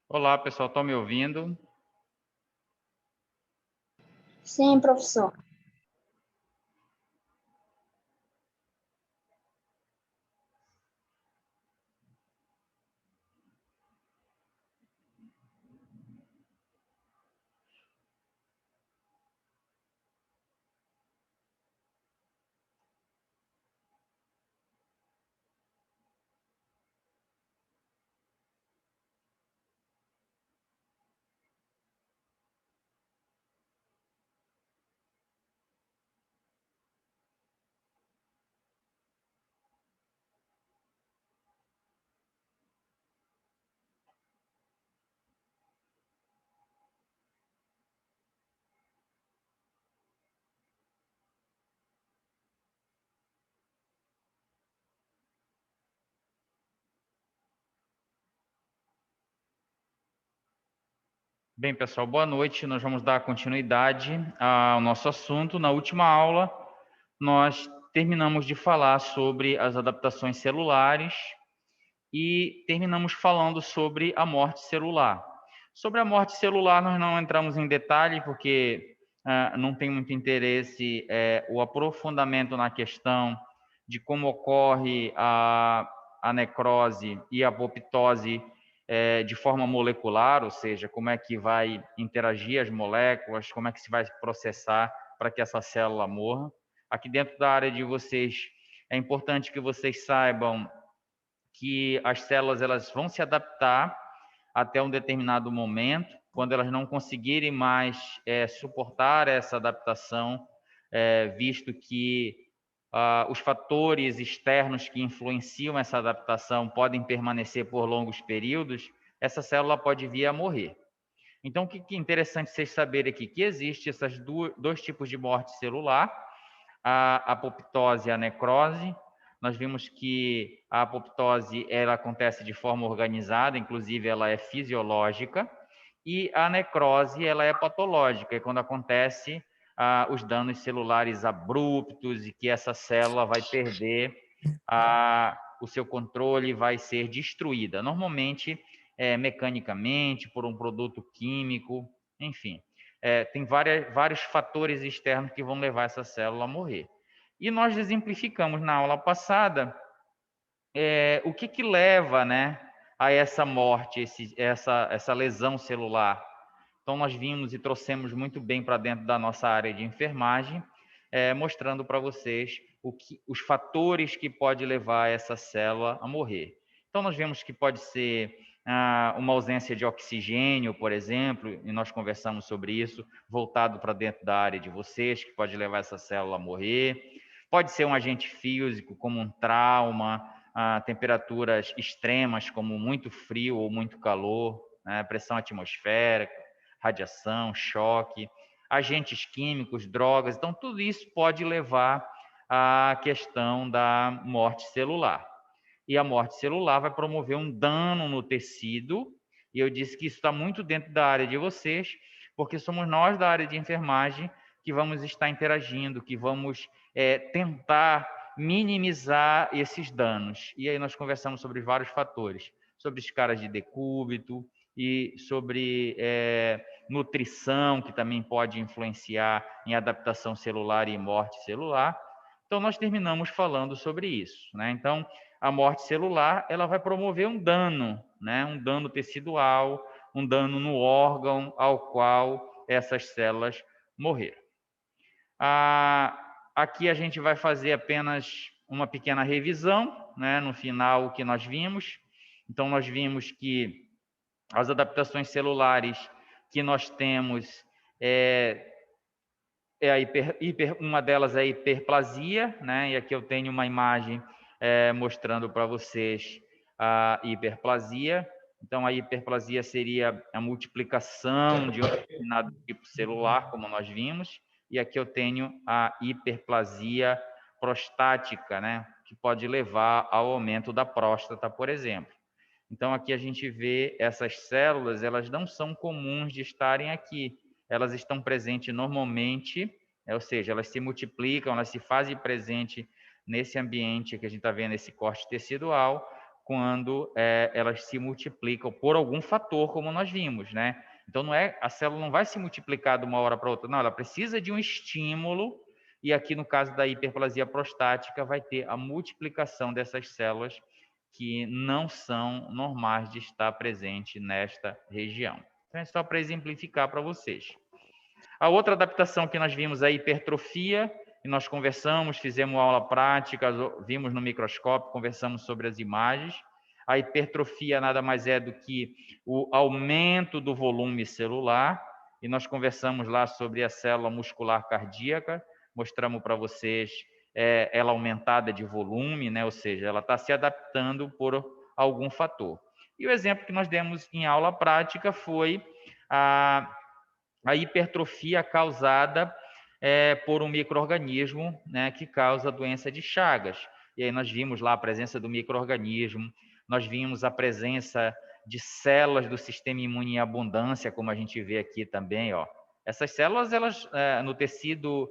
Olá, pessoal, estão me ouvindo? Sim, professor. Bem, pessoal, boa noite. Nós vamos dar continuidade ao nosso assunto. Na última aula, nós terminamos de falar sobre as adaptações celulares e terminamos falando sobre a morte celular. Sobre a morte celular, nós não entramos em detalhe, porque não tem muito interesse o aprofundamento na questão de como ocorre a necrose e a apoptose de forma molecular, ou seja, como é que vai interagir as moléculas, como é que se vai processar para que essa célula morra. Aqui dentro da área de vocês, é importante que vocês saibam que as células elas vão se adaptar até um determinado momento, quando elas não conseguirem mais suportar essa adaptação, visto que os fatores externos que influenciam essa adaptação podem permanecer por longos períodos, essa célula pode vir a morrer. Então, o que é interessante vocês saberem aqui? Que existe esses dois tipos de morte celular, a apoptose e a necrose. Nós vimos que a apoptose ela acontece de forma organizada, inclusive ela é fisiológica, e a necrose ela é patológica, é quando acontece os danos celulares abruptos e que essa célula vai perder o seu controle e vai ser destruída. Normalmente, mecanicamente, por um produto químico, enfim. Tem vários fatores externos que vão levar essa célula a morrer. E nós exemplificamos na aula passada o que leva, né, a essa morte, essa lesão celular. Então, nós vimos e trouxemos muito bem para dentro da nossa área de enfermagem, mostrando para vocês os fatores que podem levar essa célula a morrer. Então, nós vemos que pode ser uma ausência de oxigênio, por exemplo, e nós conversamos sobre isso, voltado para dentro da área de vocês, que pode levar essa célula a morrer. Pode ser um agente físico, como um trauma, temperaturas extremas, como muito frio ou muito calor, né, pressão atmosférica, radiação, choque, agentes químicos, drogas. Então, tudo isso pode levar à questão da morte celular. E a morte celular vai promover um dano no tecido, e eu disse que isso está muito dentro da área de vocês, porque somos nós da área de enfermagem que vamos estar interagindo, que vamos tentar minimizar esses danos. E aí nós conversamos sobre vários fatores, sobre escalas de decúbito e sobre nutrição, que também pode influenciar em adaptação celular e morte celular. Então, nós terminamos falando sobre isso, né? Então, a morte celular, ela vai promover um dano, né? Um dano tecidual, um dano no órgão ao qual essas células morreram. Aqui a gente vai fazer apenas uma pequena revisão, né? No final, o que nós vimos. Então, nós vimos que as adaptações celulares que nós temos uma delas é a hiperplasia, né? E aqui eu tenho uma imagem mostrando para vocês a hiperplasia. Então, a hiperplasia seria a multiplicação de um determinado tipo celular, como nós vimos. E aqui eu tenho a hiperplasia prostática, né? Que pode levar ao aumento da próstata, por exemplo. Então, aqui a gente vê essas células, elas não são comuns de estarem aqui. Elas estão presentes normalmente ou seja, elas se multiplicam, elas se fazem presente nesse ambiente que a gente está vendo, esse corte tecidual, quando elas se multiplicam por algum fator, como nós vimos, né? Então, a célula não vai se multiplicar de uma hora para outra, não, ela precisa de um estímulo, e aqui no caso da hiperplasia prostática vai ter a multiplicação dessas células que não são normais de estar presente nesta região. Então, é só para exemplificar para vocês. A outra adaptação que nós vimos é a hipertrofia, e nós conversamos, fizemos aula prática, vimos no microscópio, conversamos sobre as imagens. A hipertrofia nada mais é do que o aumento do volume celular, e nós conversamos lá sobre a célula muscular cardíaca, mostramos para vocês ela aumentada de volume, né? Ou seja, ela está se adaptando por algum fator. E o exemplo que nós demos em aula prática foi a hipertrofia causada por um micro-organismo, né, que causa a doença de Chagas. E aí nós vimos lá a presença do micro-organismo, nós vimos a presença de células do sistema imune em abundância, como a gente vê aqui também, ó. Essas células, elas no tecido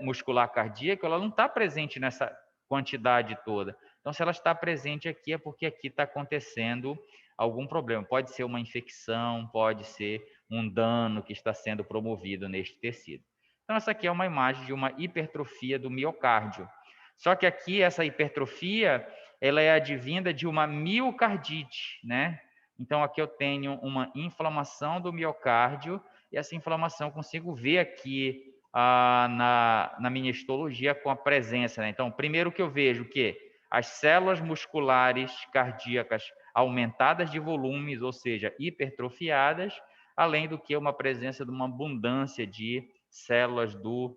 muscular cardíaco, ela não está presente nessa quantidade toda. Então, se ela está presente aqui, é porque aqui está acontecendo algum problema. Pode ser uma infecção, pode ser um dano que está sendo promovido neste tecido. Então, essa aqui é uma imagem de uma hipertrofia do miocárdio. Só que aqui, essa hipertrofia, ela é advinda de uma miocardite, né? Então, aqui eu tenho uma inflamação do miocárdio, e essa inflamação eu consigo ver aqui na minha histologia com a presença, né? Então, primeiro que eu vejo que as células musculares cardíacas aumentadas de volumes, ou seja, hipertrofiadas, além do que uma presença de uma abundância de células do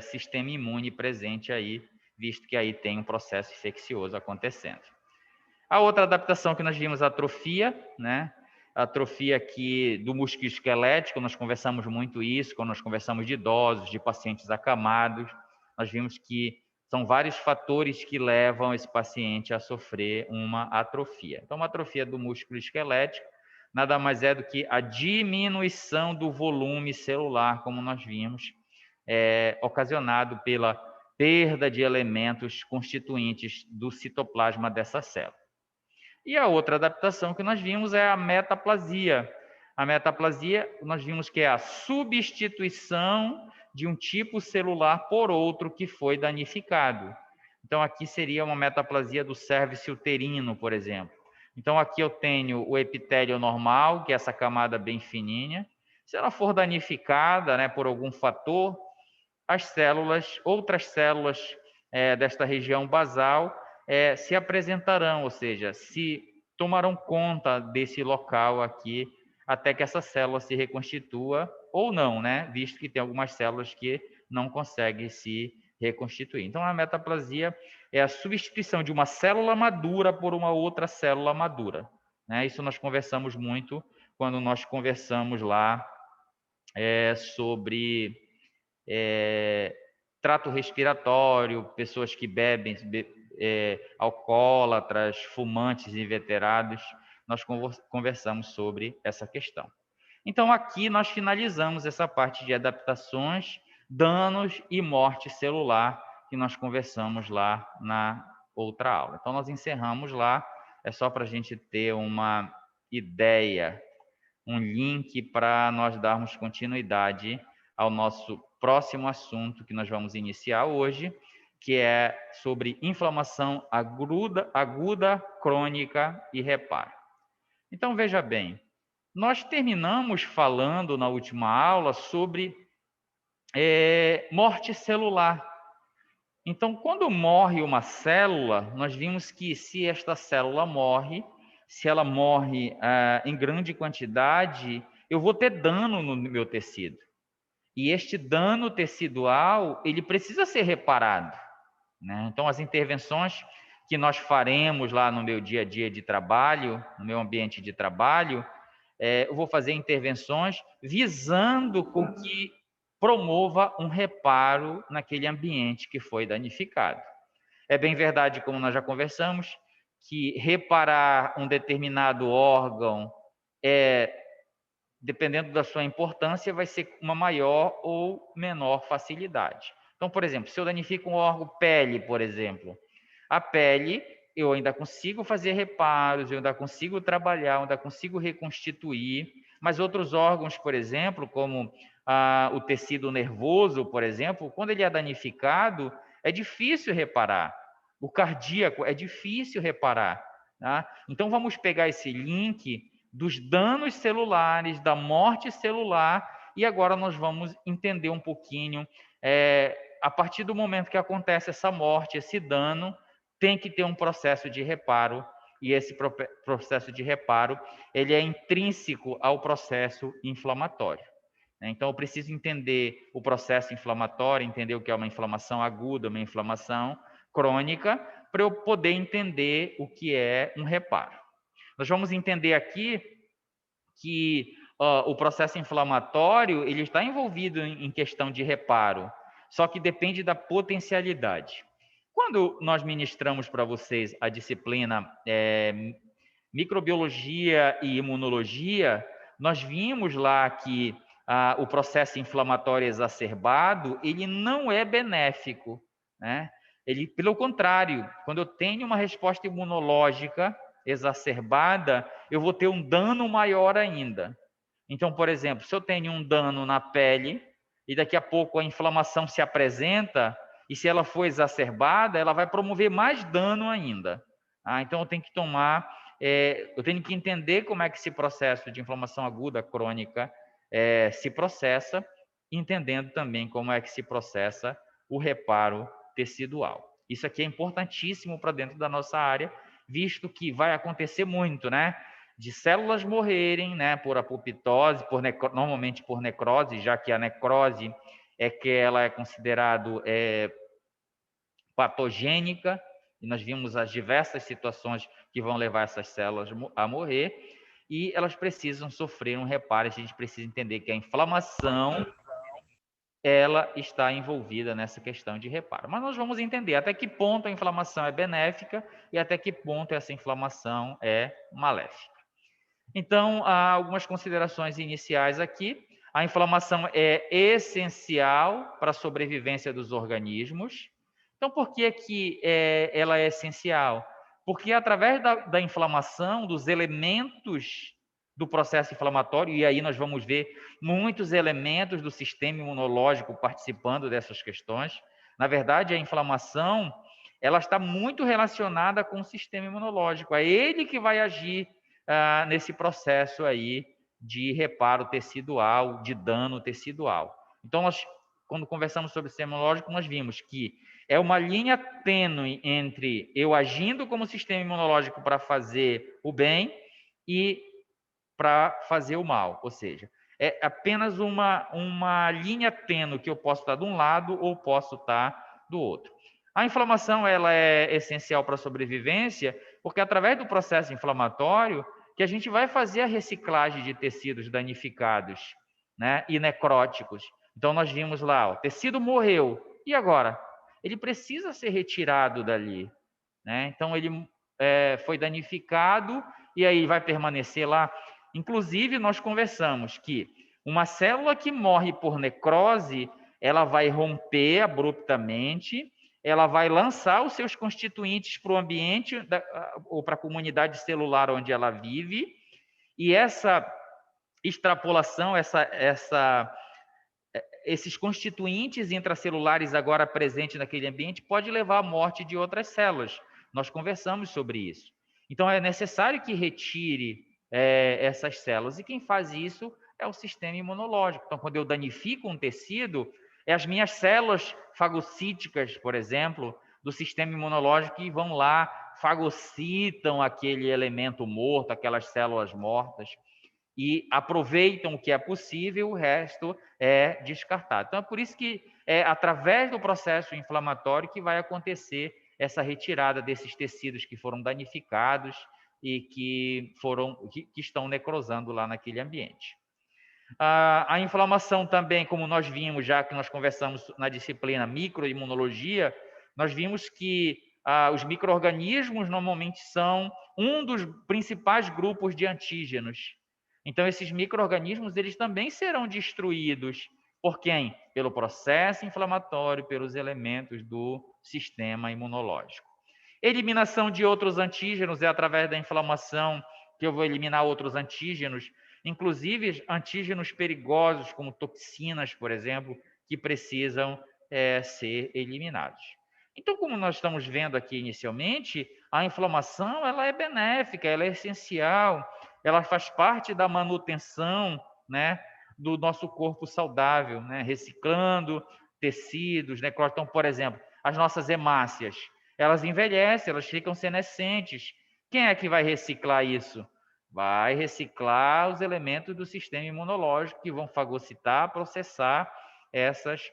sistema imune presente aí, visto que aí tem um processo infeccioso acontecendo. A outra adaptação que nós vimos, a atrofia, né? A atrofia aqui do músculo esquelético, nós conversamos muito isso, quando nós conversamos de idosos, de pacientes acamados, nós vimos que são vários fatores que levam esse paciente a sofrer uma atrofia. Então, uma atrofia do músculo esquelético nada mais é do que a diminuição do volume celular, como nós vimos, ocasionado pela perda de elementos constituintes do citoplasma dessa célula. E a outra adaptação que nós vimos é a metaplasia. A metaplasia, nós vimos que é a substituição de um tipo celular por outro que foi danificado. Então, aqui seria uma metaplasia do cérvice uterino, por exemplo. Então, aqui eu tenho o epitélio normal, que é essa camada bem fininha. Se ela for danificada, né, por algum fator, as células, outras células desta região basal, se apresentarão, ou seja, se tomarão conta desse local aqui, até que essa célula se reconstitua, ou não, né? Visto que tem algumas células que não conseguem se reconstituir. Então, a metaplasia é a substituição de uma célula madura por uma outra célula madura, né? Isso nós conversamos muito quando nós conversamos lá sobre trato respiratório, pessoas que bebem, alcoólatras, fumantes inveterados, nós conversamos sobre essa questão. Então, aqui nós finalizamos essa parte de adaptações, danos e morte celular que nós conversamos lá na outra aula. Então, nós encerramos lá, é só para a gente ter uma ideia, um link para nós darmos continuidade ao nosso próximo assunto que nós vamos iniciar hoje, que é sobre inflamação aguda crônica e reparo. Então, veja bem, nós terminamos falando na última aula sobre morte celular. Então, quando morre uma célula, nós vimos que se esta célula morre, se ela morre em grande quantidade, eu vou ter dano no meu tecido. E este dano tecidual, ele precisa ser reparado, né? Então, as intervenções que nós faremos lá no meu dia a dia de trabalho, no meu ambiente de trabalho, eu vou fazer intervenções visando com que promova um reparo naquele ambiente que foi danificado. É bem verdade, como nós já conversamos, que reparar um determinado órgão dependendo da sua importância, vai ser uma maior ou menor facilidade. Então, por exemplo, se eu danifico um órgão pele, por exemplo, a pele, eu ainda consigo fazer reparos, eu ainda consigo trabalhar, eu ainda consigo reconstituir, mas outros órgãos, por exemplo, como o tecido nervoso, por exemplo, quando ele é danificado, é difícil reparar. O cardíaco é difícil reparar. Tá? Então, vamos pegar esse link dos danos celulares, da morte celular, e agora nós vamos entender um pouquinho, a partir do momento que acontece essa morte, esse dano, tem que ter um processo de reparo, e esse processo de reparo, ele é intrínseco ao processo inflamatório. Então, eu preciso entender o processo inflamatório, entender o que é uma inflamação aguda, uma inflamação crônica, para eu poder entender o que é um reparo. Nós vamos entender aqui que o processo inflamatório ele está envolvido em questão de reparo, só que depende da potencialidade. Quando nós ministramos para vocês a disciplina microbiologia e imunologia, nós vimos lá que o processo inflamatório exacerbado ele não é benéfico, né? Ele, pelo contrário, quando eu tenho uma resposta imunológica exacerbada, eu vou ter um dano maior ainda. Então, por exemplo, se eu tenho um dano na pele e daqui a pouco a inflamação se apresenta, e se ela for exacerbada, ela vai promover mais dano ainda. Então, eu tenho que eu tenho que entender como é que esse processo de inflamação aguda crônica se processa, entendendo também como é que se processa o reparo tecidual. Isso aqui é importantíssimo para dentro da nossa área, visto que vai acontecer muito, né? De células morrerem, né? Por apoptose, normalmente por necrose, já que a necrose ela é considerado patogênica, e nós vimos as diversas situações que vão levar essas células a morrer, e elas precisam sofrer um reparo. A gente precisa entender que a inflamação ela está envolvida nessa questão de reparo. Mas nós vamos entender até que ponto a inflamação é benéfica e até que ponto essa inflamação é maléfica. Então, há algumas considerações iniciais aqui. A inflamação é essencial para a sobrevivência dos organismos. Então, por que ela é essencial? Porque através da inflamação, dos elementos do processo inflamatório, e aí nós vamos ver muitos elementos do sistema imunológico participando dessas questões. Na verdade, a inflamação ela está muito relacionada com o sistema imunológico. É ele que vai agir nesse processo aí de reparo tecidual, de dano tecidual. Então, quando conversamos sobre o sistema imunológico, nós vimos que é uma linha tênue entre eu agindo como sistema imunológico para fazer o bem e para fazer o mal. Ou seja, é apenas uma linha tênue que eu posso estar de um lado ou posso estar do outro. A inflamação ela é essencial para a sobrevivência, porque através do processo inflamatório que a gente vai fazer a reciclagem de tecidos danificados, né, e necróticos. Então nós vimos lá, o tecido morreu, e agora? Ele precisa ser retirado dali, né? Então ele foi danificado e aí vai permanecer lá. Inclusive nós conversamos que uma célula que morre por necrose, ela vai romper abruptamente, ela vai lançar os seus constituintes para o ambiente ou para a comunidade celular onde ela vive, e essa extrapolação, esses constituintes intracelulares agora presentes naquele ambiente pode levar à morte de outras células. Nós conversamos sobre isso. Então, é necessário que retire essas células, e quem faz isso é o sistema imunológico. Então, quando eu danifico um tecido, as minhas células fagocíticas, por exemplo, do sistema imunológico que vão lá, fagocitam aquele elemento morto, aquelas células mortas, e aproveitam o que é possível, o resto é descartado. Então, é por isso que é através do processo inflamatório que vai acontecer essa retirada desses tecidos que foram danificados e que estão necrosando lá naquele ambiente. A inflamação também, como nós vimos, já que nós conversamos na disciplina microimunologia, nós vimos que os micro-organismos normalmente são um dos principais grupos de antígenos. Então, esses micro-organismos, eles também serão destruídos por quem? Pelo processo inflamatório, pelos elementos do sistema imunológico. Eliminação de outros antígenos é através da inflamação que eu vou eliminar outros antígenos, inclusive antígenos perigosos, como toxinas, por exemplo, que precisam ser eliminados. Então, como nós estamos vendo aqui inicialmente, a inflamação ela é benéfica, ela é essencial, ela faz parte da manutenção, né, do nosso corpo saudável, né, reciclando tecidos, né? Então, por exemplo, as nossas hemácias, elas envelhecem, elas ficam senescentes. Quem é que vai reciclar isso? Vai reciclar os elementos do sistema imunológico que vão fagocitar, processar essas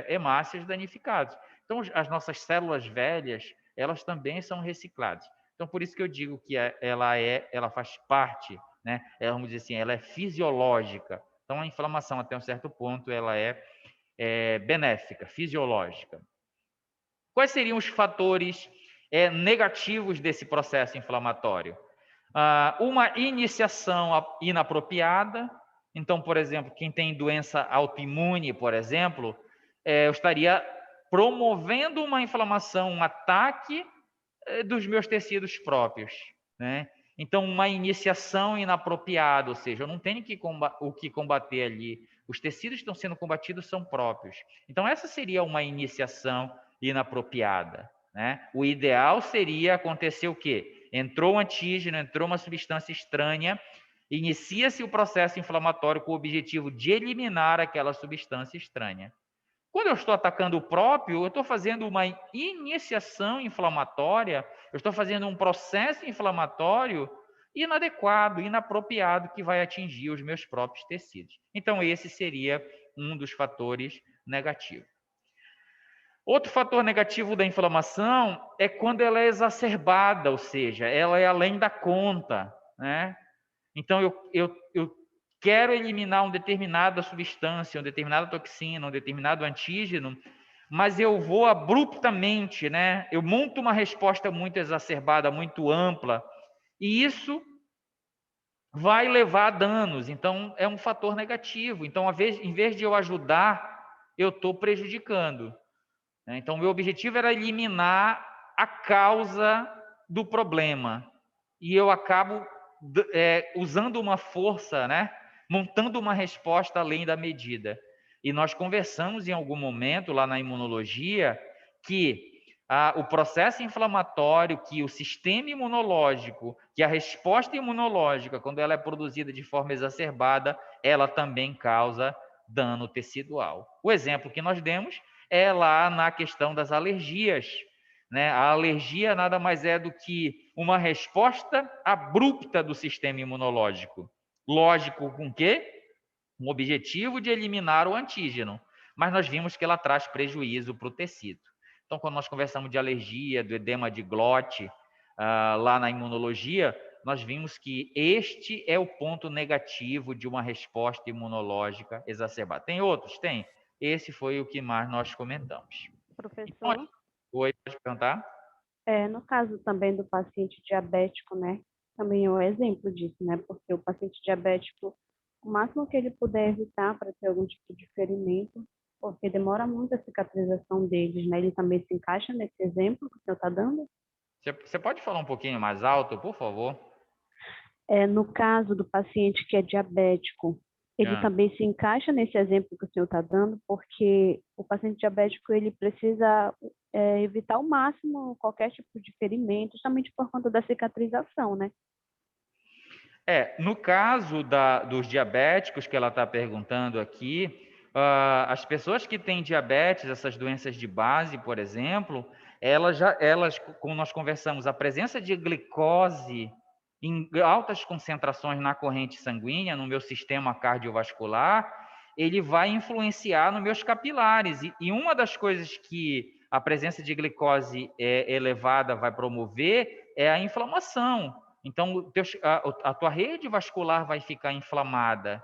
hemácias danificadas. Então, as nossas células velhas, elas também são recicladas. Então, por isso que eu digo que ela faz parte, né? Vamos dizer assim, ela é fisiológica. Então, a inflamação, até um certo ponto, ela é benéfica, fisiológica. Quais seriam os fatores negativos desse processo inflamatório? Uma iniciação inapropriada. Então, por exemplo, quem tem doença autoimune, por exemplo, eu estaria promovendo uma inflamação, um ataque dos meus tecidos próprios, né? Então, uma iniciação inapropriada, ou seja, eu não tenho o que combater ali. Os tecidos que estão sendo combatidos são próprios. Então, essa seria uma iniciação inapropriada, né? O ideal seria acontecer o quê? Entrou um antígeno, entrou uma substância estranha, inicia-se o processo inflamatório com o objetivo de eliminar aquela substância estranha. Quando eu estou atacando o próprio, eu estou fazendo uma iniciação inflamatória, eu estou fazendo um processo inflamatório inadequado, inapropriado, que vai atingir os meus próprios tecidos. Então, esse seria um dos fatores negativos. Outro fator negativo da inflamação é quando ela é exacerbada, ou seja, ela é além da conta, né? Então, eu quero eliminar uma determinada substância, uma determinada toxina, um determinado antígeno, mas eu vou abruptamente, né? Eu monto uma resposta muito exacerbada, muito ampla, e isso vai levar a danos. Então, é um fator negativo. Então, em vez de eu ajudar, eu estou prejudicando. Então, o meu objetivo era eliminar a causa do problema. E eu acabo usando uma força, né? Montando uma resposta além da medida. E nós conversamos em algum momento lá na imunologia que o processo inflamatório, que o sistema imunológico, que a resposta imunológica, quando ela é produzida de forma exacerbada, ela também causa dano tecidual. O exemplo que nós demos é lá na questão das alergias, né? A alergia nada mais é do que uma resposta abrupta do sistema imunológico. Lógico, com quê? Com o objetivo de eliminar o antígeno. Mas nós vimos que ela traz prejuízo para o tecido. Então, quando nós conversamos de alergia, do edema de glote, lá na imunologia, nós vimos que este é o ponto negativo de uma resposta imunológica exacerbada. Tem outros? Tem. Esse foi o que mais nós comentamos. Professor, Então, oi, pode perguntar? no caso também do paciente diabético, né, também é um exemplo disso, né, porque o paciente diabético, o máximo que ele puder evitar para ter algum tipo de ferimento, porque demora muito a cicatrização deles, né, ele também se encaixa nesse exemplo que o senhor está dando? Você pode falar um pouquinho mais alto, por favor? No caso do paciente que é diabético, ele também se encaixa nesse exemplo que o senhor está dando, porque o paciente diabético ele precisa evitar ao máximo qualquer tipo de ferimento, justamente por conta da cicatrização, né? No caso dos diabéticos que ela está perguntando aqui, as pessoas que têm diabetes, essas doenças de base, por exemplo, como nós conversamos, a presença de glicose em altas concentrações na corrente sanguínea, no meu sistema cardiovascular, ele vai influenciar nos meus capilares. E uma das coisas que a presença de glicose elevada vai promover é a inflamação. Então, a tua rede vascular vai ficar inflamada.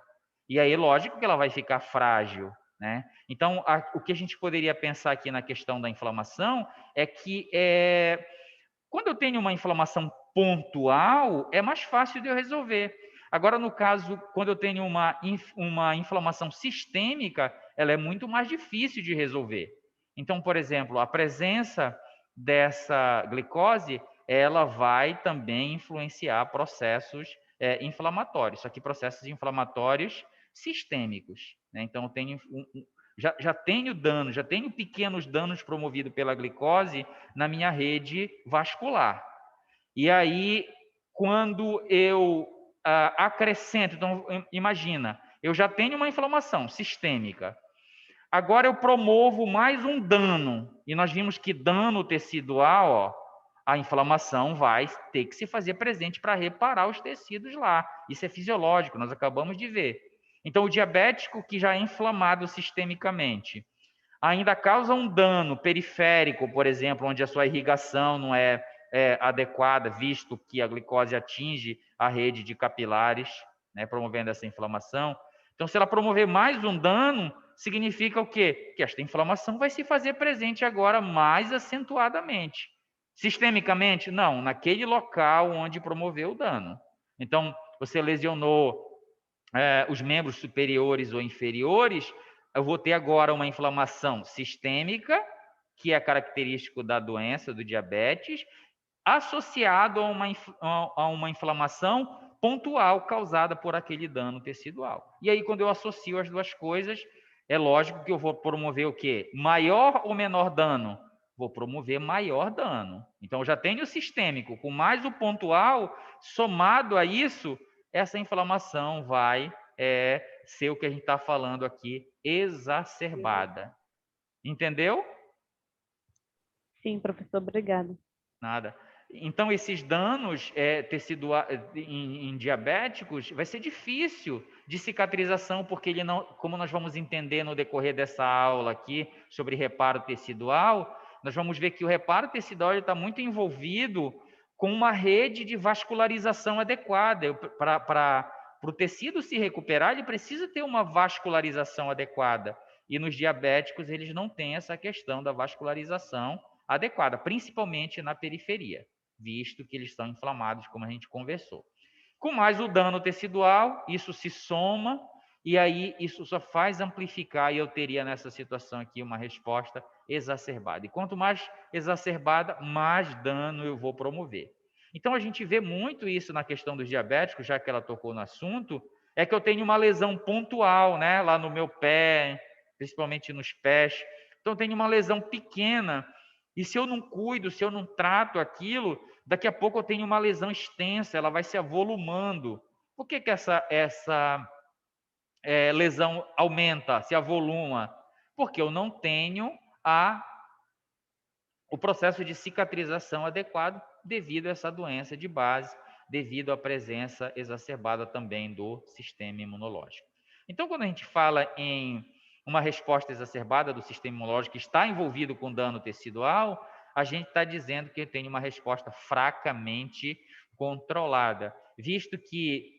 E aí, lógico que ela vai ficar frágil, né? Então, o que a gente poderia pensar aqui na questão da inflamação é que quando eu tenho uma inflamação pontual, é mais fácil de eu resolver. Agora, no caso, quando eu tenho uma inflamação sistêmica, ela é muito mais difícil de resolver. Então, por exemplo, a presença dessa glicose, ela vai também influenciar processos inflamatórios, só que processos inflamatórios sistêmicos, né? Então, eu tenho já tenho danos, já tenho pequenos danos promovidos pela glicose na minha rede vascular. E aí, quando eu acrescento, então, imagina, eu já tenho uma inflamação sistêmica. Agora eu promovo mais um dano, e nós vimos que dano tecidual, ó, a inflamação vai ter que se fazer presente para reparar os tecidos lá. Isso é fisiológico, nós acabamos de ver. Então, o diabético que já é inflamado sistemicamente, ainda causa um dano periférico, por exemplo, onde a sua irrigação não é adequada, visto que a glicose atinge a rede de capilares, né, promovendo essa inflamação. Então, se ela promover mais um dano, significa o quê? Que esta inflamação vai se fazer presente agora mais acentuadamente. Sistemicamente, não, naquele local onde promoveu o dano. Então, você lesionou os membros superiores ou inferiores, eu vou ter agora uma inflamação sistêmica, que é característico da doença, do diabetes, associado a uma inflamação pontual causada por aquele dano tecidual. E aí, quando eu associo as duas coisas, é lógico que eu vou promover o quê? Maior ou menor dano? Vou promover maior dano. Então, eu já tenho o sistêmico, com mais o pontual, somado a isso, essa inflamação vai ser o que a gente está falando aqui, exacerbada. Entendeu? Sim, professor, obrigada. Nada. Então, esses danos em diabéticos vai ser difícil de cicatrização, porque ele não, como nós vamos entender no decorrer dessa aula aqui sobre reparo tecidual, nós vamos ver que o reparo tecidual está muito envolvido com uma rede de vascularização adequada. Para o tecido se recuperar, ele precisa ter uma vascularização adequada. E nos diabéticos, eles não têm essa questão da vascularização adequada, principalmente na periferia, visto que eles estão inflamados, como a gente conversou. Com mais o dano tecidual, isso se soma, e aí isso só faz amplificar, e eu teria nessa situação aqui uma resposta exacerbada. E quanto mais exacerbada, mais dano eu vou promover. Então, a gente vê muito isso na questão dos diabéticos, já que ela tocou no assunto, é que eu tenho uma lesão pontual, né, lá no meu pé, principalmente nos pés. Então, eu tenho uma lesão pequena, e se eu não cuido, se eu não trato aquilo, daqui a pouco eu tenho uma lesão extensa, ela vai se avolumando. Por que essa lesão aumenta, se avoluma? Porque eu não tenho o processo de cicatrização adequado devido a essa doença de base, devido à presença exacerbada também do sistema imunológico. Então, quando a gente fala em uma resposta exacerbada do sistema imunológico que está envolvido com dano tecidual, a gente está dizendo que tem uma resposta fracamente controlada, visto que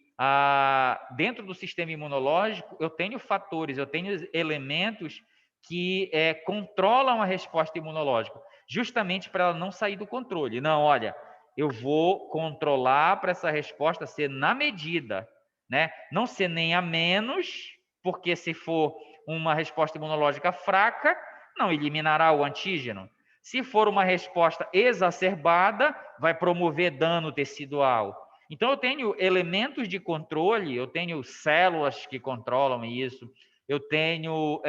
dentro do sistema imunológico eu tenho fatores, eu tenho elementos que controlam a resposta imunológica, justamente para ela não sair do controle. Não, olha, eu vou controlar para essa resposta ser na medida, né? Não ser nem a menos, porque se for uma resposta imunológica fraca, não eliminará o antígeno. Se for uma resposta exacerbada, vai promover dano tecidual. Então, eu tenho elementos de controle, eu tenho células que controlam isso, eu tenho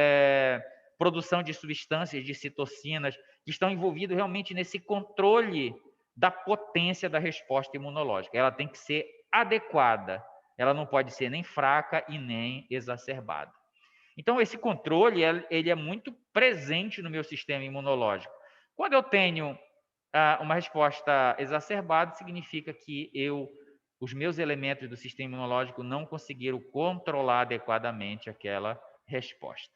produção de substâncias, de citocinas, que estão envolvidos realmente nesse controle da potência da resposta imunológica. Ela tem que ser adequada, ela não pode ser nem fraca e nem exacerbada. Então, esse controle ele é muito presente no meu sistema imunológico. Quando eu tenho uma resposta exacerbada, significa que os meus elementos do sistema imunológico não conseguiram controlar adequadamente aquela resposta.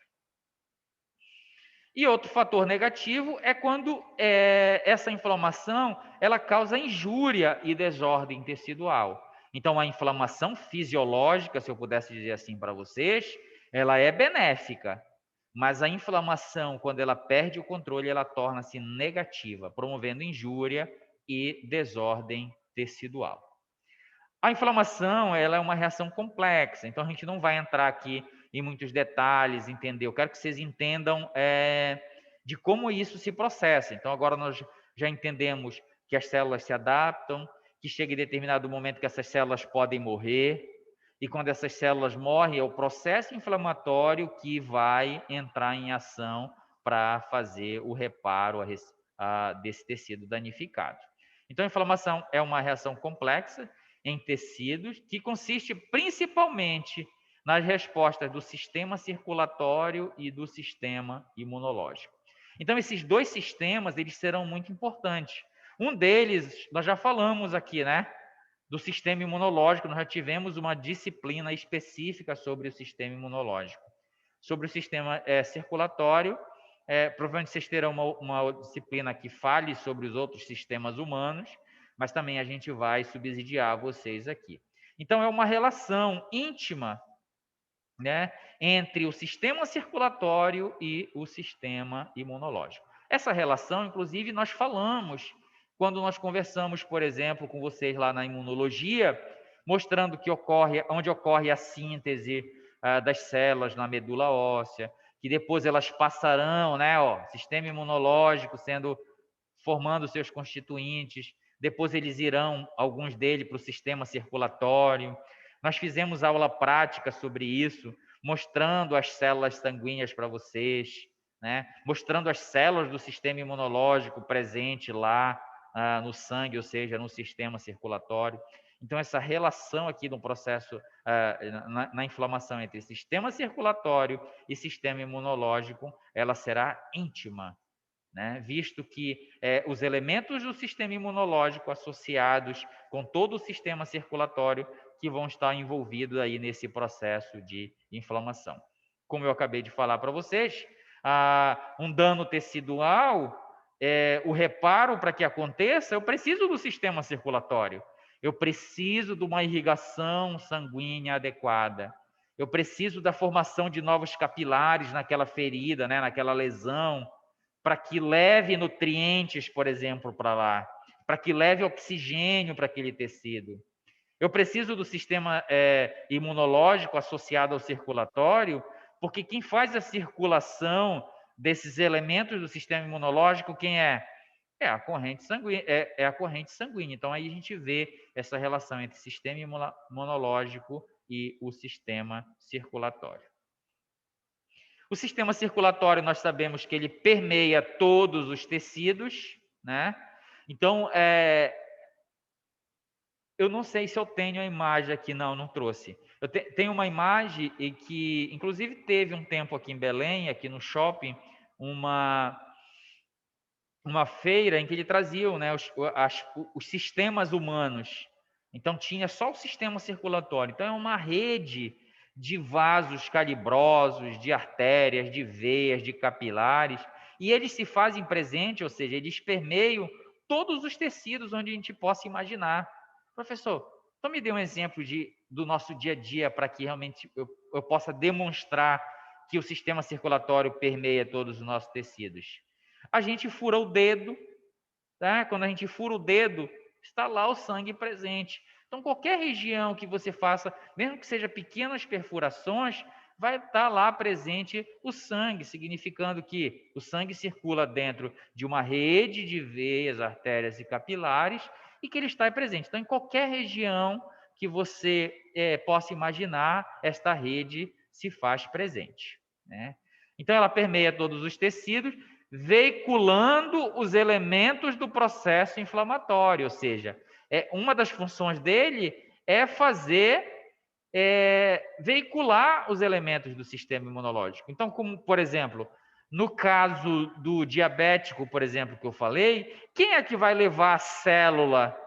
E outro fator negativo é quando essa inflamação ela causa injúria e desordem tecidual. Então, a inflamação fisiológica, se eu pudesse dizer assim para vocês, ela é benéfica, mas a inflamação, quando ela perde o controle, ela torna-se negativa, promovendo injúria e desordem tecidual. A inflamação, ela é uma reação complexa, então a gente não vai entrar aqui em muitos detalhes, entender. Eu quero que vocês entendam de como isso se processa. Então, agora nós já entendemos que as células se adaptam, que chega em determinado momento que essas células podem morrer, e quando essas células morrem, é o processo inflamatório que vai entrar em ação para fazer o reparo desse tecido danificado. Então, a inflamação é uma reação complexa em tecidos, que consiste principalmente nas respostas do sistema circulatório e do sistema imunológico. Então, esses dois sistemas, eles serão muito importantes. Um deles, nós já falamos aqui, né? Do sistema imunológico, nós já tivemos uma disciplina específica sobre o sistema imunológico. Sobre o sistema circulatório, provavelmente vocês terão uma disciplina que fale sobre os outros sistemas humanos, mas também a gente vai subsidiar vocês aqui. Então, é uma relação íntima, né, entre o sistema circulatório e o sistema imunológico. Essa relação, inclusive, nós falamos quando nós conversamos, por exemplo, com vocês lá na imunologia, mostrando que onde ocorre a síntese das células na medula óssea, que depois elas passarão, né, sistema imunológico formando seus constituintes, depois eles irão, alguns deles, para o sistema circulatório. Nós fizemos aula prática sobre isso, mostrando as células sanguíneas para vocês, né? Mostrando as células do sistema imunológico presente lá no sangue, ou seja, no sistema circulatório. Então, essa relação aqui no processo, na inflamação entre sistema circulatório e sistema imunológico, ela será íntima, né? Visto que os elementos do sistema imunológico associados com todo o sistema circulatório que vão estar envolvidos aí nesse processo de inflamação. Como eu acabei de falar para vocês, um dano tecidual, o reparo para que aconteça, eu preciso do sistema circulatório, eu preciso de uma irrigação sanguínea adequada, eu preciso da formação de novos capilares naquela ferida, né, naquela lesão, para que leve nutrientes, por exemplo, para lá, para que leve oxigênio para aquele tecido. Eu preciso do sistema imunológico associado ao circulatório, porque quem faz a circulação desses elementos do sistema imunológico, quem é? É a corrente sanguínea. É a corrente sanguínea. Então, aí a gente vê essa relação entre sistema imunológico e o sistema circulatório. O sistema circulatório, nós sabemos que ele permeia todos os tecidos, né? Então, eu não sei se eu tenho a imagem aqui, não trouxe. Eu tenho uma imagem que, inclusive, teve um tempo aqui em Belém, aqui no shopping, uma feira em que ele trazia, né, os sistemas humanos. Então, tinha só o sistema circulatório. Então, é uma rede de vasos calibrosos, de artérias, de veias, de capilares, e eles se fazem presente, ou seja, eles permeiam todos os tecidos onde a gente possa imaginar. Professor, então me dê um exemplo do nosso dia a dia para que realmente eu possa demonstrar que o sistema circulatório permeia todos os nossos tecidos. A gente fura o dedo, tá? Quando a gente fura o dedo, está lá o sangue presente. Então, qualquer região que você faça, mesmo que seja pequenas perfurações, vai estar lá presente o sangue, significando que o sangue circula dentro de uma rede de veias, artérias e capilares e que ele está presente. Então, em qualquer região que você possa imaginar, esta rede se faz presente, né? Então, ela permeia todos os tecidos, veiculando os elementos do processo inflamatório, ou seja, uma das funções dele é veicular os elementos do sistema imunológico. Então, como, por exemplo, no caso do diabético, por exemplo, que eu falei, quem é que vai levar a célula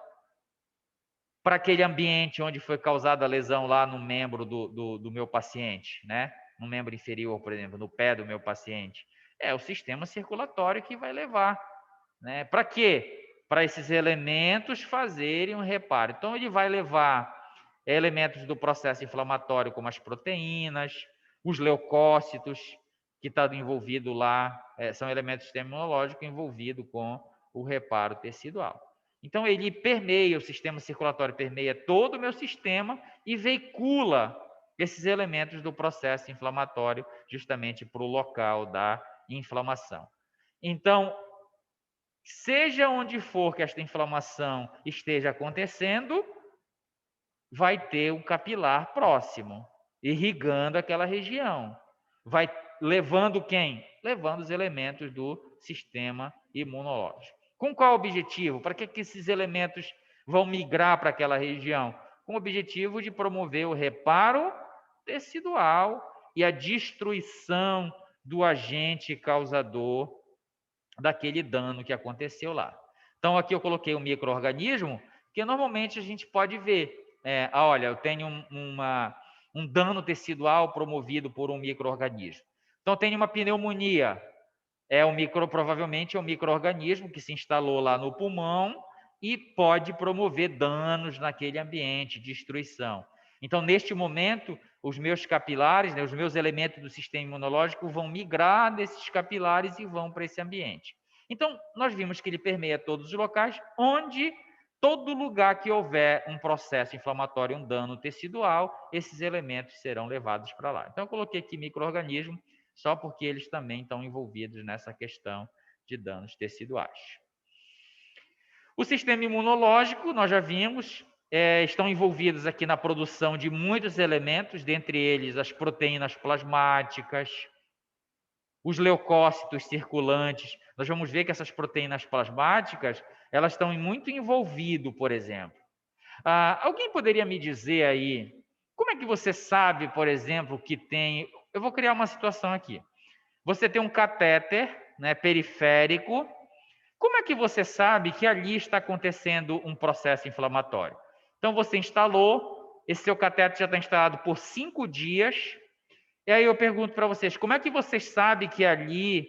para aquele ambiente onde foi causada a lesão lá no membro do meu paciente, né? No membro inferior, por exemplo, no pé do meu paciente? É o sistema circulatório que vai levar, né? Para quê? Para esses elementos fazerem um reparo. Então, ele vai levar elementos do processo inflamatório, como as proteínas, os leucócitos, que estão envolvidos lá, são elementos do sistema imunológico envolvidos com o reparo tecidual. Então, ele permeia, o sistema circulatório permeia todo o meu sistema e veicula esses elementos do processo inflamatório justamente para o local da inflamação. Então, seja onde for que esta inflamação esteja acontecendo, vai ter um capilar próximo, irrigando aquela região. Vai levando quem? Levando os elementos do sistema imunológico. Com qual objetivo? Para que esses elementos vão migrar para aquela região? Com o objetivo de promover o reparo tecidual e a destruição do agente causador daquele dano que aconteceu lá. Então, aqui eu coloquei um micro-organismo, que normalmente a gente pode ver. Olha, eu tenho um dano tecidual promovido por um micro-organismo. Então, tem uma pneumonia. Provavelmente é um micro-organismo que se instalou lá no pulmão e pode promover danos naquele ambiente, destruição. Então, neste momento, os meus capilares, os meus elementos do sistema imunológico vão migrar desses capilares e vão para esse ambiente. Então, nós vimos que ele permeia todos os locais onde todo lugar que houver um processo inflamatório, um dano tecidual, esses elementos serão levados para lá. Então, eu coloquei aqui micro-organismo, só porque eles também estão envolvidos nessa questão de danos teciduais. O sistema imunológico, nós já vimos, estão envolvidos aqui na produção de muitos elementos, dentre eles as proteínas plasmáticas, os leucócitos circulantes. Nós vamos ver que essas proteínas plasmáticas, elas estão muito envolvidas, por exemplo. Alguém poderia me dizer aí, como é que você sabe, por exemplo, que tem... Eu vou criar uma situação aqui. Você tem um catéter, né, periférico. Como é que você sabe que ali está acontecendo um processo inflamatório? Então, você instalou, esse seu catéter já está instalado por 5 dias, e aí eu pergunto para vocês, como é que vocês sabem que ali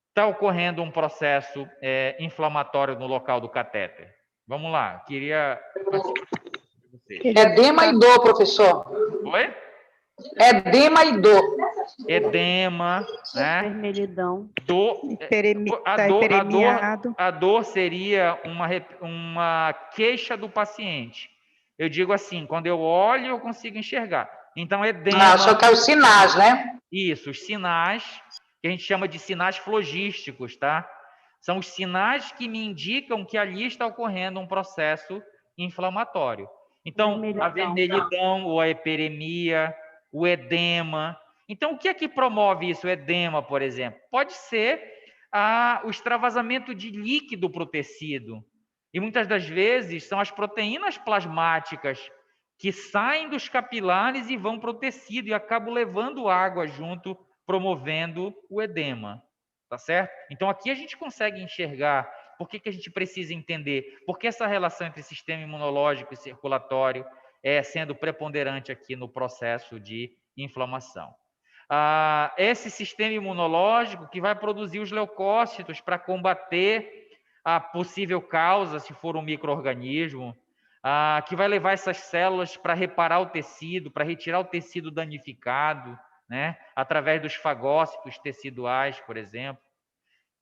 está ocorrendo um processo inflamatório no local do catéter? Vamos lá, queria... Edema e dor, professor. Oi? Edema e dor. Edema, né? Vermelhidão. A dor seria uma queixa do paciente. Eu digo assim, quando eu olho, eu consigo enxergar. Então, edema... só que é os sinais, né? Isso, os sinais, que a gente chama de sinais flogísticos, tá? São os sinais que me indicam que ali está ocorrendo um processo inflamatório. Então, a vermelhidão ou a hiperemia, o edema. Então, o que é que promove isso? O edema, por exemplo. Pode ser o extravasamento de líquido para o tecido. E muitas das vezes são as proteínas plasmáticas que saem dos capilares e vão para o tecido e acabam levando água junto, promovendo o edema. Tá certo? Então, aqui a gente consegue enxergar. Por que a gente precisa entender? Porque essa relação entre sistema imunológico e circulatório sendo preponderante aqui no processo de inflamação. Esse sistema imunológico que vai produzir os leucócitos para combater a possível causa, se for um micro-organismo, que vai levar essas células para reparar o tecido, para retirar o tecido danificado, né? Através dos fagócitos teciduais, por exemplo.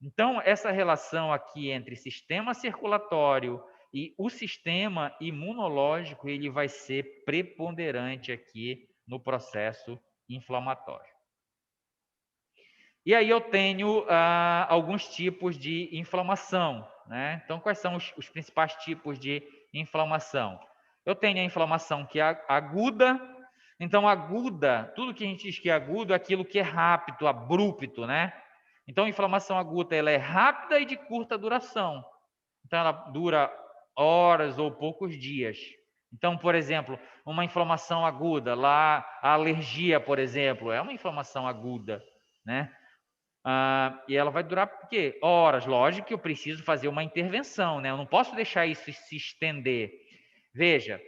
Então, essa relação aqui entre sistema circulatório e o sistema imunológico, ele vai ser preponderante aqui no processo inflamatório. E aí eu tenho alguns tipos de inflamação, né? Então, quais são os principais tipos de inflamação? Eu tenho a inflamação que é aguda. Então, aguda, tudo que a gente diz que é agudo é aquilo que é rápido, abrupto, né? Então, a inflamação aguda ela é rápida e de curta duração. Então, ela dura horas ou poucos dias. Então, por exemplo, uma inflamação aguda, lá a alergia, por exemplo, é uma inflamação aguda, né? E ela vai durar por quê? Horas. Lógico que eu preciso fazer uma intervenção, né? Eu não posso deixar isso se estender. Veja,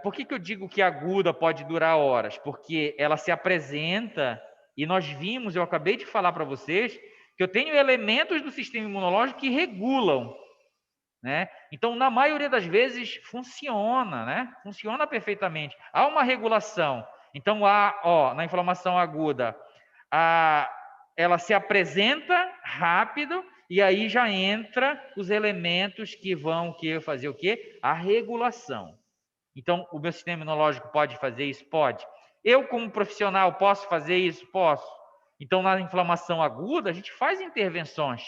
por que eu digo que aguda pode durar horas? Porque ela se apresenta, e nós vimos, eu acabei de falar para vocês, que eu tenho elementos do sistema imunológico que regulam, né? Então, na maioria das vezes, funciona, né? Funciona perfeitamente. Há uma regulação. Então, na inflamação aguda, ela se apresenta rápido E aí já entra os elementos que vão fazer o quê? A regulação. Então, o meu sistema imunológico pode fazer isso? Pode. Eu, como profissional, posso fazer isso? Posso. Então, na inflamação aguda, a gente faz intervenções,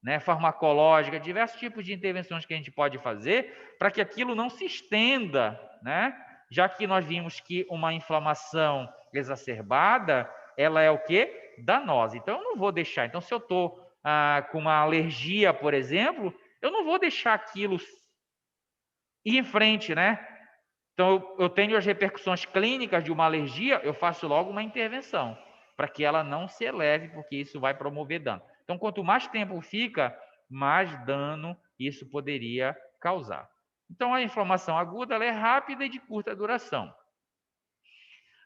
né, farmacológicas, diversos tipos de intervenções que a gente pode fazer para que aquilo não se estenda, né? Já que nós vimos que uma inflamação exacerbada, ela é o quê? Danosa. Então, eu não vou deixar. Então, se eu estou com uma alergia, por exemplo, eu não vou deixar aquilo ir em frente, né? Então, eu tenho as repercussões clínicas de uma alergia, eu faço logo uma intervenção, para que ela não se eleve, porque isso vai promover dano. Então, quanto mais tempo fica, mais dano isso poderia causar. Então, a inflamação aguda ela é rápida e de curta duração.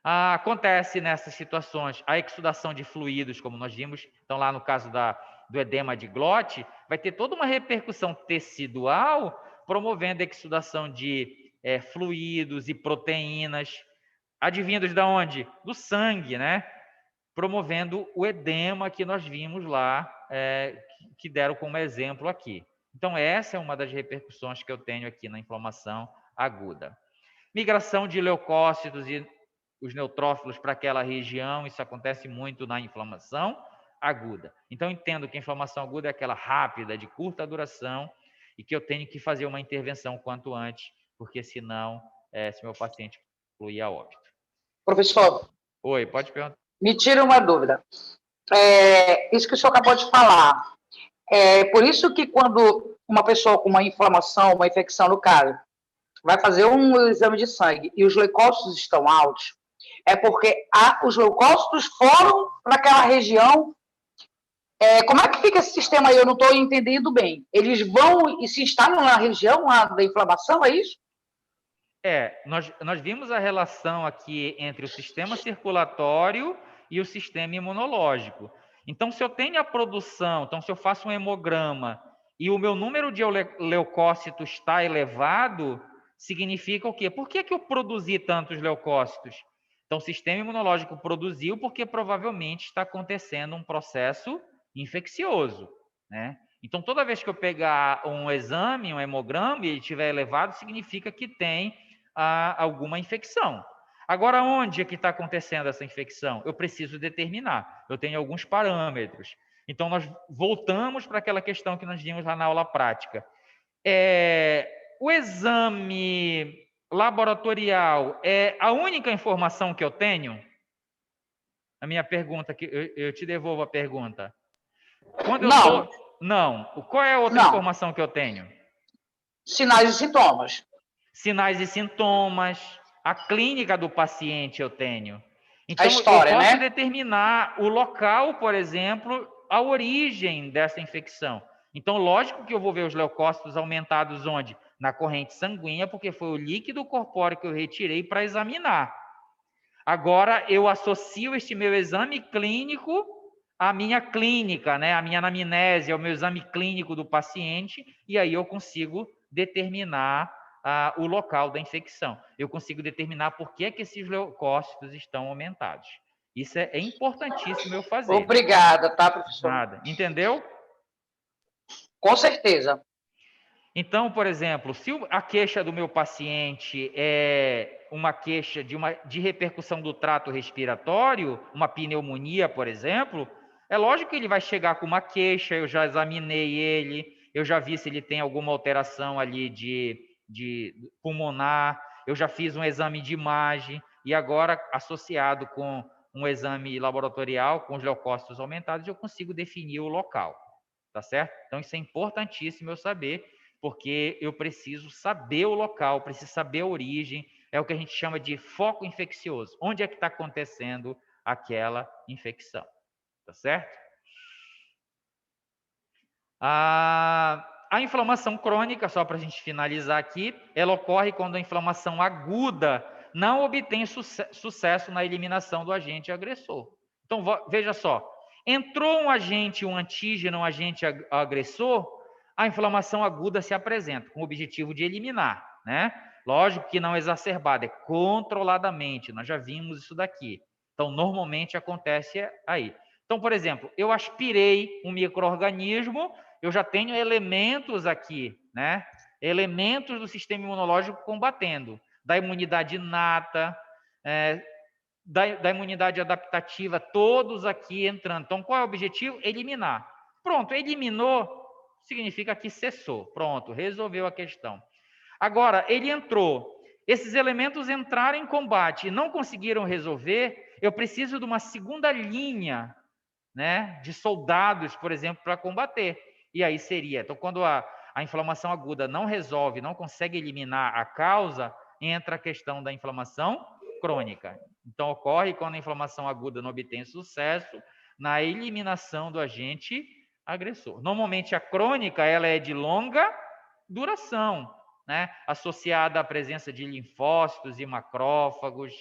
Acontece nessas situações a exsudação de fluidos, como nós vimos. Então, lá no caso do edema de glote, vai ter toda uma repercussão tecidual, promovendo a exsudação de fluidos e proteínas, advindos de onde? Do sangue, né? Promovendo o edema que nós vimos lá, que deram como exemplo aqui. Então, essa é uma das repercussões que eu tenho aqui na inflamação aguda. Migração de leucócitos e os neutrófilos para aquela região, isso acontece muito na inflamação aguda. Então, entendo que a inflamação aguda é aquela rápida, de curta duração, e que eu tenho que fazer uma intervenção quanto antes, porque senão, se meu paciente fluir a óbito. Professor, Oi, pode perguntar. me tira uma dúvida. Isso que o senhor acabou de falar, por isso que quando uma pessoa com uma inflamação, uma infecção no caso, vai fazer um exame de sangue e os leucócitos estão altos, é porque os leucócitos foram para aquela região. Como é que fica esse sistema aí? Eu não estou entendendo bem. Eles vão e se instalam na região lá da inflamação, é isso? Nós vimos a relação aqui entre o sistema circulatório e o sistema imunológico. Então, se eu tenho a produção, então se eu faço um hemograma e o meu número de leucócitos está elevado, significa o quê? Por que eu produzi tantos leucócitos? Então, o sistema imunológico produziu porque provavelmente está acontecendo um processo infeccioso, né? Então, toda vez que eu pegar um exame, um hemograma, e ele estiver elevado, significa que tem alguma infecção. Agora, onde é que está acontecendo essa infecção? Eu preciso determinar. Eu tenho alguns parâmetros. Então, nós voltamos para aquela questão que nós vimos lá na aula prática. O exame laboratorial é a única informação que eu tenho? A minha pergunta, eu te devolvo a pergunta. Quando eu Não. Não. Qual é a outra informação que eu tenho? Sinais e sintomas. Sinais e sintomas, a clínica do paciente eu tenho. Então, a história, eu posso né? determinar o local, por exemplo, a origem dessa infecção. Então, lógico que eu vou ver os leucócitos aumentados onde? Na corrente sanguínea, porque foi o líquido corpóreo que eu retirei para examinar. Agora, eu associo este meu exame clínico à minha clínica, né? A minha anamnese, ao meu exame clínico do paciente, e aí eu consigo determinar o local da infecção. Eu consigo determinar por que esses leucócitos estão aumentados. Isso é importantíssimo eu fazer. Obrigada, tá, professor? Nada. Entendeu? Com certeza. Então, por exemplo, se a queixa do meu paciente é uma queixa de repercussão do trato respiratório, uma pneumonia, por exemplo, é lógico que ele vai chegar com uma queixa, eu já examinei ele, eu já vi se ele tem alguma alteração ali de pulmonar, eu já fiz um exame de imagem, e agora, associado com um exame laboratorial, com os leucócitos aumentados, eu consigo definir o local, tá certo? Então, isso é importantíssimo eu saber, porque eu preciso saber o local, preciso saber a origem, é o que a gente chama de foco infeccioso. Onde é que está acontecendo aquela infecção, tá certo? A inflamação crônica, só para a gente finalizar aqui, ela ocorre quando a inflamação aguda não obtém sucesso na eliminação do agente agressor. Então, veja só, entrou um antígeno, um agente agressor, a inflamação aguda se apresenta com o objetivo de eliminar, né? Lógico que não exacerbada, é controladamente, nós já vimos isso daqui. Então, normalmente acontece aí. Então, por exemplo, eu aspirei um micro-organismo, eu já tenho elementos aqui, né? Elementos do sistema imunológico combatendo, da imunidade inata, da imunidade adaptativa, todos aqui entrando. Então, qual é o objetivo? Eliminar. Pronto, eliminou, significa que cessou. Pronto, resolveu a questão. Agora, ele entrou. Esses elementos entraram em combate e não conseguiram resolver, eu preciso de uma segunda linha, né, de soldados, por exemplo, para combater. E aí seria, então, quando a inflamação aguda não resolve, não consegue eliminar a causa, entra a questão da inflamação crônica. Então, ocorre quando a inflamação aguda não obtém sucesso na eliminação do agente agressor. Normalmente, a crônica ela é de longa duração, né, associada à presença de linfócitos e macrófagos,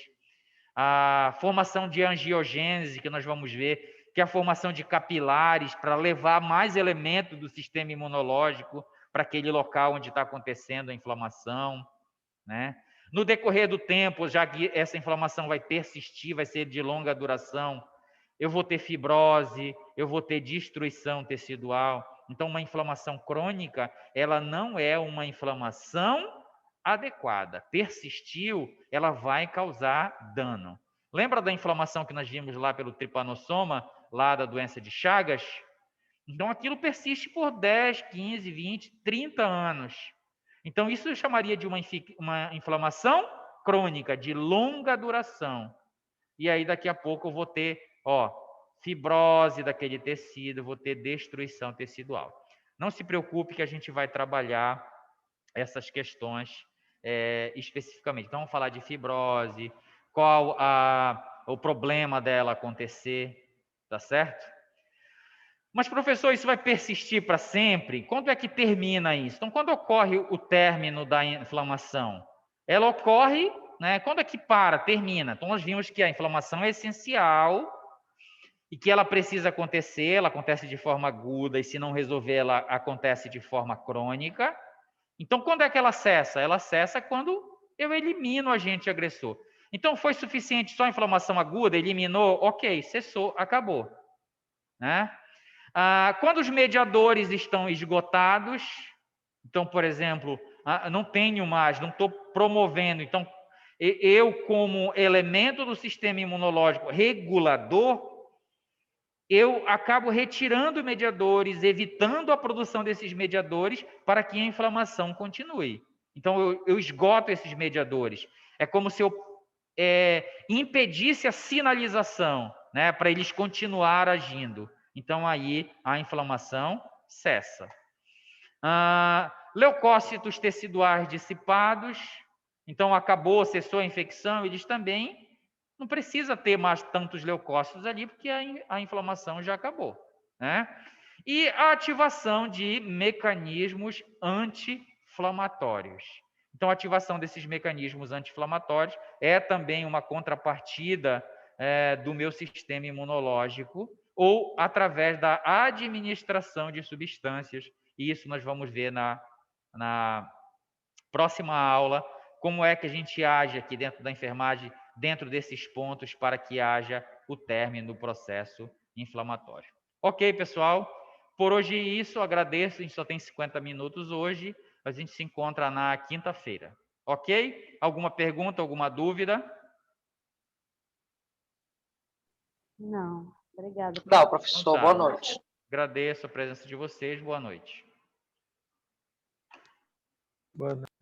a formação de angiogênese, que nós vamos ver, que é a formação de capilares para levar mais elementos do sistema imunológico para aquele local onde está acontecendo a inflamação, né? No decorrer do tempo, já que essa inflamação vai persistir, vai ser de longa duração, eu vou ter fibrose, eu vou ter destruição tecidual. Então, uma inflamação crônica, ela não é uma inflamação adequada. Persistiu, ela vai causar dano. Lembra da inflamação que nós vimos lá pelo tripanossoma, lá da doença de Chagas? Então, aquilo persiste por 10, 15, 20, 30 anos. Então, isso eu chamaria de uma inflamação crônica, de longa duração. E aí, daqui a pouco, eu vou ter fibrose daquele tecido, vou ter destruição tecidual. Não se preocupe que a gente vai trabalhar essas questões especificamente. Então, vamos falar de fibrose, qual o problema dela acontecer, tá certo? Mas, professor, isso vai persistir para sempre? Quando é que termina isso? Então, quando ocorre o término da inflamação? Ela ocorre, né? Quando é que para, termina? Então, nós vimos que a inflamação é essencial e que ela precisa acontecer, ela acontece de forma aguda, e se não resolver, ela acontece de forma crônica. Então, quando é que ela cessa? Ela cessa quando eu elimino o agente agressor. Então, foi suficiente só a inflamação aguda? Eliminou? Ok, cessou, acabou. Né? Quando os mediadores estão esgotados, então, por exemplo, não tenho mais, não estou promovendo, então, eu como elemento do sistema imunológico regulador, eu acabo retirando mediadores, evitando a produção desses mediadores para que a inflamação continue. Então, eu esgoto esses mediadores. É como se eu impedisse a sinalização, né, para eles continuar agindo. Então, aí a inflamação cessa. Leucócitos teciduais dissipados. Então, acabou, cessou a infecção, eles também não precisa ter mais tantos leucócitos ali, porque a inflamação já acabou, né? E a ativação de mecanismos anti-inflamatórios. Então, a ativação desses mecanismos anti-inflamatórios é também uma contrapartida do meu sistema imunológico, ou através da administração de substâncias. E isso nós vamos ver na próxima aula, como é que a gente age aqui dentro da enfermagem, dentro desses pontos, para que haja o término do processo inflamatório. Ok, pessoal? Por hoje é isso, agradeço, a gente só tem 50 minutos hoje, a gente se encontra na quinta-feira. Ok? Alguma pergunta, alguma dúvida? Não, obrigada. Não, professor, Então, tá. Boa noite. Agradeço a presença de vocês, boa noite. Boa noite.